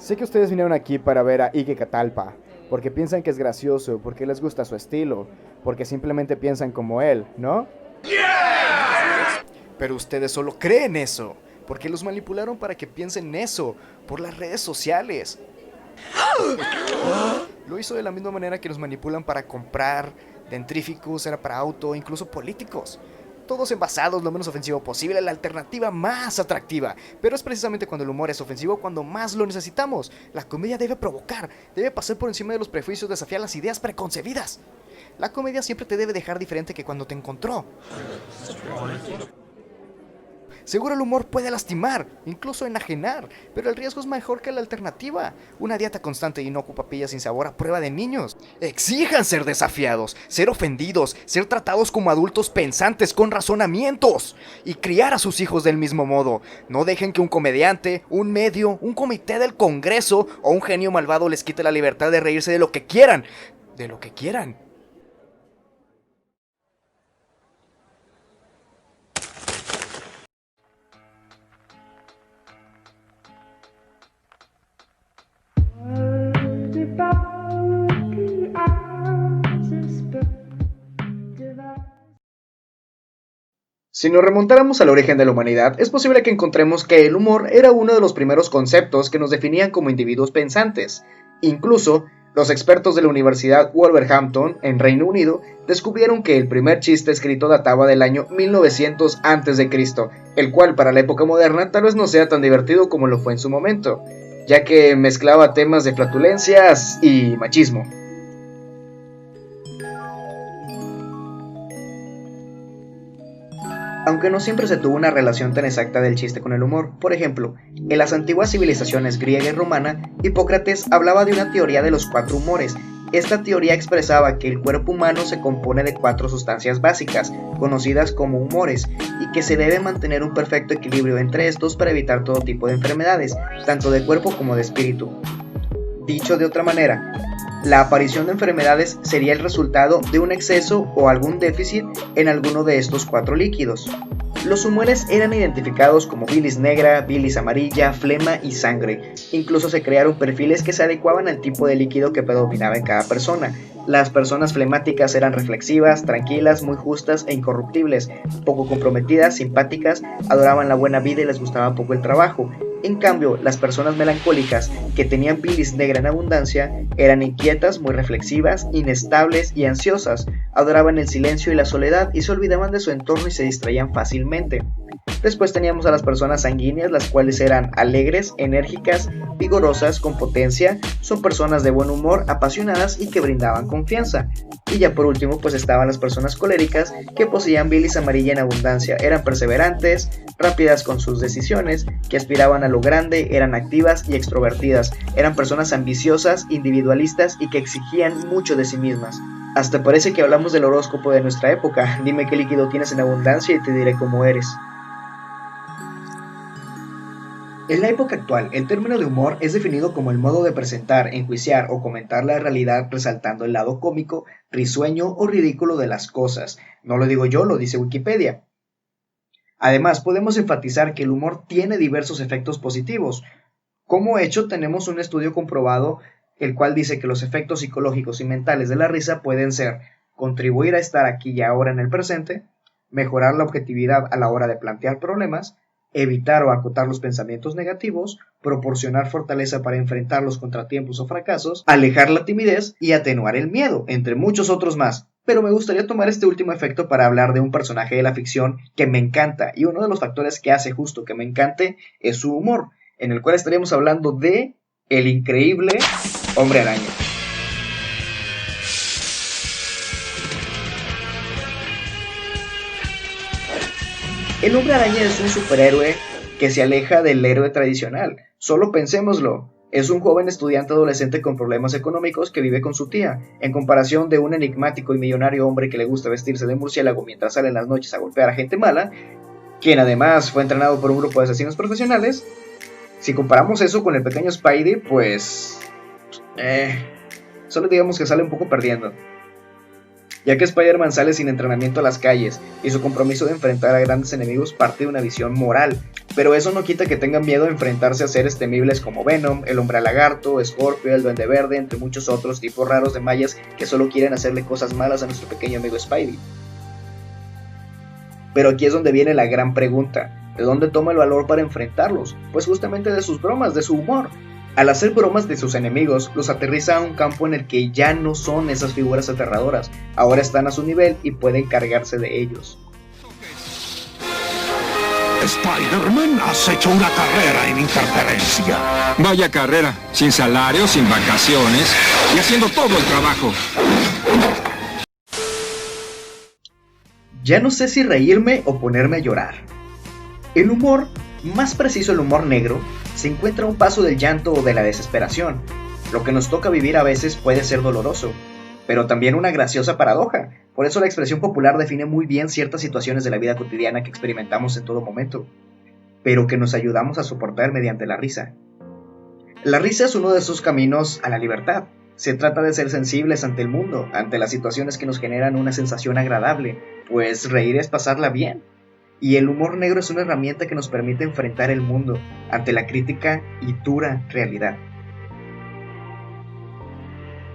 Sé que ustedes vinieron aquí para ver a Ike Catalpa, porque piensan que es gracioso, porque les gusta su estilo, porque simplemente piensan como él, ¿no? Pero ustedes solo creen eso, porque los manipularon para que piensen eso, por las redes sociales. Lo hizo de la misma manera que nos manipulan para comprar dentríficos, era para auto, incluso políticos. Todos envasados lo menos ofensivo posible, la alternativa más atractiva. Pero es precisamente cuando el humor es ofensivo cuando más lo necesitamos. La comedia debe provocar, debe pasar por encima de los prejuicios, desafiar las ideas preconcebidas. La comedia siempre te debe dejar diferente que cuando te encontró. Seguro el humor puede lastimar, incluso enajenar, pero el riesgo es mejor que la alternativa. Una dieta constante y no ocupa papillas sin sabor a prueba de niños. Exijan ser desafiados, ser ofendidos, ser tratados como adultos pensantes con razonamientos y criar a sus hijos del mismo modo. No dejen que un comediante, un medio, un comité del Congreso o un genio malvado les quite la libertad de reírse de lo que quieran. De lo que quieran. Si nos remontáramos al origen de la humanidad, es posible que encontremos que el humor era uno de los primeros conceptos que nos definían como individuos pensantes. Incluso, los expertos de la Universidad Wolverhampton, en Reino Unido, descubrieron que el primer chiste escrito databa del año 1900 a.C., el cual para la época moderna tal vez no sea tan divertido como lo fue en su momento, ya que mezclaba temas de flatulencias y machismo. Aunque no siempre se tuvo una relación tan exacta del chiste con el humor. Por ejemplo, en las antiguas civilizaciones griega y romana, Hipócrates hablaba de una teoría de los 4 humores. Esta teoría expresaba que el cuerpo humano se compone de 4 sustancias básicas, conocidas como humores, y que se debe mantener un perfecto equilibrio entre estos para evitar todo tipo de enfermedades, tanto de cuerpo como de espíritu. Dicho de otra manera, la aparición de enfermedades sería el resultado de un exceso o algún déficit en alguno de estos 4 líquidos. Los humores eran identificados como bilis negra, bilis amarilla, flema y sangre. Incluso se crearon perfiles que se adecuaban al tipo de líquido que predominaba en cada persona. Las personas flemáticas eran reflexivas, tranquilas, muy justas e incorruptibles, poco comprometidas, simpáticas, adoraban la buena vida y les gustaba poco el trabajo. En cambio, las personas melancólicas, que tenían bilis negra en abundancia, eran inquietas, muy reflexivas, inestables y ansiosas, adoraban el silencio y la soledad y se olvidaban de su entorno y se distraían fácilmente. Después teníamos a las personas sanguíneas, las cuales eran alegres, enérgicas, vigorosas, con potencia, son personas de buen humor, apasionadas y que brindaban confianza. Y ya por último pues estaban las personas coléricas, que poseían bilis amarilla en abundancia, eran perseverantes, rápidas con sus decisiones, que aspiraban a lo grande, eran activas y extrovertidas, eran personas ambiciosas, individualistas y que exigían mucho de sí mismas. Hasta parece que hablamos del horóscopo de nuestra época. Dime qué líquido tienes en abundancia y te diré cómo eres. En la época actual, el término de humor es definido como el modo de presentar, enjuiciar o comentar la realidad resaltando el lado cómico, risueño o ridículo de las cosas. No lo digo yo, lo dice Wikipedia. Además, podemos enfatizar que el humor tiene diversos efectos positivos. Como hecho, tenemos un estudio comprobado, el cual dice que los efectos psicológicos y mentales de la risa pueden ser contribuir a estar aquí y ahora en el presente, mejorar la objetividad a la hora de plantear problemas, evitar o acotar los pensamientos negativos, proporcionar fortaleza para enfrentar los contratiempos o fracasos, alejar la timidez y atenuar el miedo, entre muchos otros más. Pero me gustaría tomar este último efecto para hablar de un personaje de la ficción que me encanta, y uno de los factores que hace justo que me encante es su humor, en el cual estaríamos hablando de el increíble Hombre Araña. El Hombre Araña es un superhéroe que se aleja del héroe tradicional. Solo pensémoslo. Es un joven estudiante adolescente con problemas económicos que vive con su tía, en comparación de un enigmático y millonario hombre que le gusta vestirse de murciélago mientras sale en las noches a golpear a gente mala, quien además fue entrenado por un grupo de asesinos profesionales. Si comparamos eso con el pequeño Spidey, pues... solo digamos que sale un poco perdiendo. ya que Spider-Man sale sin entrenamiento a las calles y su compromiso de enfrentar a grandes enemigos parte de una visión moral, pero eso no quita que tengan miedo a enfrentarse a seres temibles como Venom, el Hombre Lagarto, Scorpio, el Duende Verde, entre muchos otros tipos raros de mayas que solo quieren hacerle cosas malas a nuestro pequeño amigo Spidey. Pero aquí es donde viene la gran pregunta: ¿de dónde toma el valor para enfrentarlos? Pues justamente de sus bromas, de su humor. Al hacer bromas de sus enemigos, los aterriza a un campo en el que ya no son esas figuras aterradoras, ahora están a su nivel y pueden cargarse de ellos. Spider-Man, has hecho una carrera en interferencia. Vaya carrera, sin salario, sin vacaciones y haciendo todo el trabajo. Ya no sé si reírme o ponerme a llorar. El humor, más preciso el humor negro, se encuentra a un paso del llanto o de la desesperación. Lo que nos toca vivir a veces puede ser doloroso, pero también una graciosa paradoja. Por eso la expresión popular define muy bien ciertas situaciones de la vida cotidiana que experimentamos en todo momento, pero que nos ayudamos a soportar mediante la risa. La risa es uno de esos caminos a la libertad. Se trata de ser sensibles ante el mundo, ante las situaciones que nos generan una sensación agradable, pues reír es pasarla bien. Y el humor negro es una herramienta que nos permite enfrentar el mundo ante la crítica y dura realidad.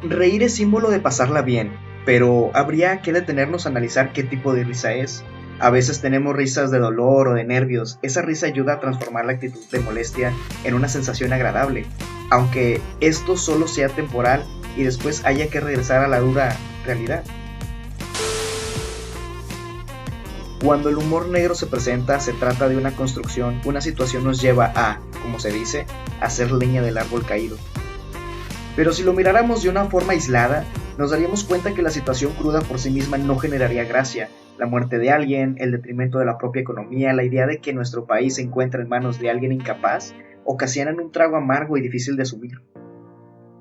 Reír es símbolo de pasarla bien, pero habría que detenernos a analizar qué tipo de risa es. A veces tenemos risas de dolor o de nervios. Esa risa ayuda a transformar la actitud de molestia en una sensación agradable, aunque esto solo sea temporal y después haya que regresar a la dura realidad. Cuando el humor negro se presenta, se trata de una construcción. Una situación nos lleva a, como se dice, hacer leña del árbol caído. Pero si lo miráramos de una forma aislada, nos daríamos cuenta que la situación cruda por sí misma no generaría gracia. La muerte de alguien, el detrimento de la propia economía, la idea de que nuestro país se encuentra en manos de alguien incapaz, ocasionan un trago amargo y difícil de asumir.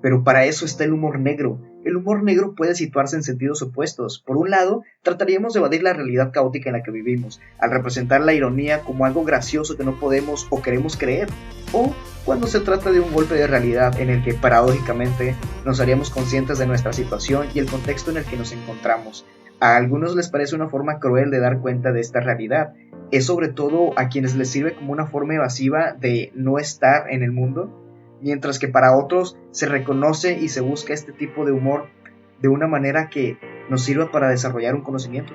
Pero para eso está el humor negro. El humor negro puede situarse en sentidos opuestos. Por un lado, trataríamos de evadir la realidad caótica en la que vivimos, al representar la ironía como algo gracioso que no podemos o queremos creer, o cuando se trata de un golpe de realidad en el que, paradójicamente, nos haríamos conscientes de nuestra situación y el contexto en el que nos encontramos. A algunos les parece una forma cruel de dar cuenta de esta realidad. Es sobre todo a quienes les sirve como una forma evasiva de no estar en el mundo, mientras que para otros se reconoce y se busca este tipo de humor de una manera que nos sirva para desarrollar un conocimiento.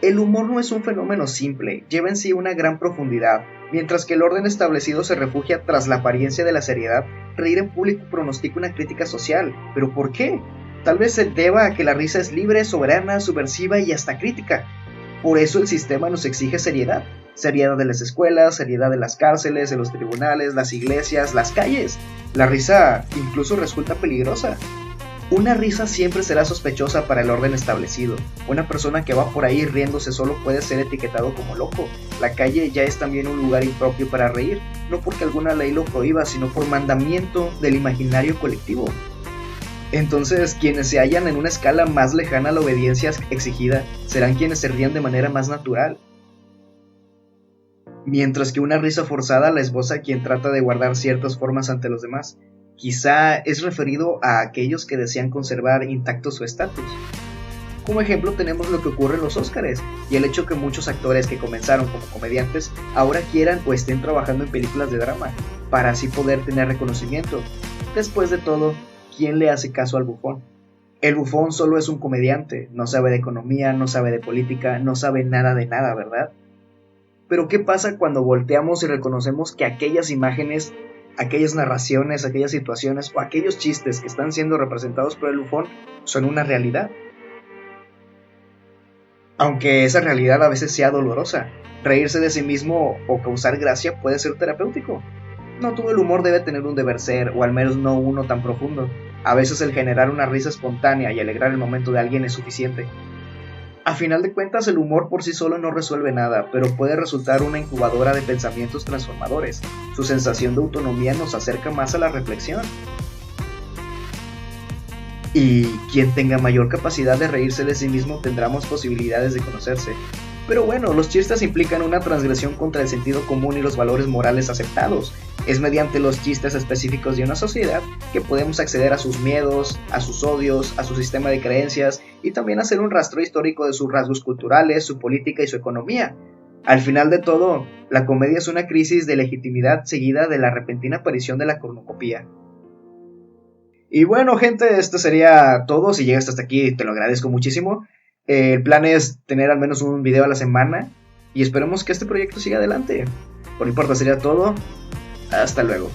El humor no es un fenómeno simple, lleva en sí una gran profundidad. Mientras que el orden establecido se refugia tras la apariencia de la seriedad, reír en público pronostica una crítica social. ¿Pero por qué? Tal vez se deba a que la risa es libre, soberana, subversiva y hasta crítica. Por eso el sistema nos exige seriedad. Seriedad de las escuelas, seriedad de las cárceles, de los tribunales, las iglesias, las calles. La risa incluso resulta peligrosa. Una risa siempre será sospechosa para el orden establecido. Una persona que va por ahí riéndose solo puede ser etiquetado como loco. La calle ya es también un lugar impropio para reír, no porque alguna ley lo prohíba, sino por mandamiento del imaginario colectivo. Entonces, quienes se hallan en una escala más lejana a la obediencia exigida serán quienes se rían de manera más natural. Mientras que una risa forzada la esboza quien trata de guardar ciertas formas ante los demás. Quizá es referido a aquellos que desean conservar intacto su estatus. Como ejemplo tenemos lo que ocurre en los Óscares y el hecho que muchos actores que comenzaron como comediantes ahora quieran o estén trabajando en películas de drama, para así poder tener reconocimiento. Después de todo, ¿quién le hace caso al bufón? El bufón solo es un comediante, no sabe de economía, no sabe de política, no sabe nada de nada, ¿verdad? Pero ¿qué pasa cuando volteamos y reconocemos que aquellas imágenes, aquellas narraciones, aquellas situaciones o aquellos chistes que están siendo representados por el bufón son una realidad? Aunque esa realidad a veces sea dolorosa, reírse de sí mismo o causar gracia puede ser terapéutico. No todo el humor debe tener un deber ser, o al menos no uno tan profundo. A veces el generar una risa espontánea y alegrar el momento de alguien es suficiente. A final de cuentas, el humor por sí solo no resuelve nada, pero puede resultar una incubadora de pensamientos transformadores. Su sensación de autonomía nos acerca más a la reflexión. Y quien tenga mayor capacidad de reírse de sí mismo tendrá más posibilidades de conocerse. Pero bueno, los chistes implican una transgresión contra el sentido común y los valores morales aceptados. Es mediante los chistes específicos de una sociedad que podemos acceder a sus miedos, a sus odios, a su sistema de creencias y también hacer un rastro histórico de sus rasgos culturales, su política y su economía. Al final de todo, la comedia es una crisis de legitimidad seguida de la repentina aparición de la cornucopía. Y bueno, gente, esto sería todo. Si llegaste hasta aquí, te lo agradezco muchísimo. El plan es tener al menos un video a la semana y esperemos que este proyecto siga adelante. Por mi parte sería todo. Hasta luego.